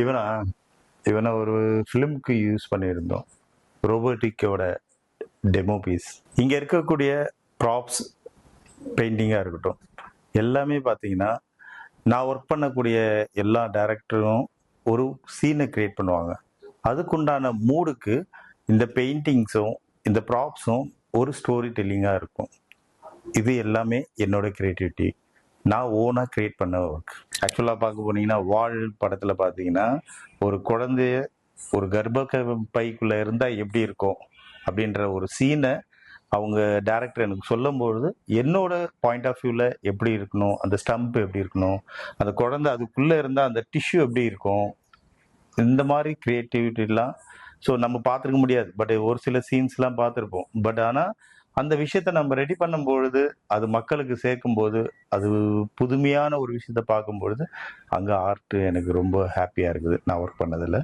இவனா இவனை ஒரு ஃபிலிம்க்கு யூஸ் பண்ணியிருந்தோம். ரோபோட்டிக்கோட டெமோ பீஸ். இங்கே இருக்கக்கூடிய ப்ராப்ஸ் பெயிண்டிங்காக இருக்கட்டும், எல்லாமே பார்த்தீங்கன்னா நான் ஒர்க் பண்ணக்கூடிய எல்லா டைரக்டரும் ஒரு சீனை கிரியேட் பண்ணுவாங்க. அதுக்குண்டான மூடுக்கு இந்த பெயிண்டிங்ஸும் இந்த ப்ராப்ஸும் ஒரு ஸ்டோரி டெல்லிங்காக இருக்கும். இது எல்லாமே என்னோட கிரியேட்டிவிட்டி. நான் ஓனாக கிரியேட் பண்ண ஒர்க். ஆக்சுவலாக பார்க்க போனீங்கன்னா வால் படத்தில் பார்த்தீங்கன்னா ஒரு குழந்தைய ஒரு கர்ப்ப பைக்குள்ளே இருந்தால் எப்படி இருக்கும் அப்படின்ற ஒரு சீனை அவங்க டைரக்டர் எனக்கு சொல்லும்பொழுது என்னோட பாயிண்ட் ஆஃப் வியூவில் எப்படி இருக்கணும், அந்த ஸ்டம்ப் எப்படி இருக்கணும், அந்த குழந்தை அதுக்குள்ளே இருந்தால் அந்த டிஷ்யூ எப்படி இருக்கும், இந்த மாதிரி கிரியேட்டிவிட்டிலாம் ஸோ நம்ம பார்த்துருக்க முடியாது. பட் ஒரு சில சீன்ஸ்லாம் பார்த்துருப்போம். பட் ஆனால் அந்த விஷயத்த நம்ம ரெடி பண்ணும்பொழுது அது மக்களுக்கு சேர்க்கும்போது அது புதுமையான ஒரு விஷயத்த பார்க்கும்பொழுது அங்கே ஆர்ட் எனக்கு ரொம்ப ஹாப்பியாக இருக்குது நான் ஒர்க் பண்ணதில்.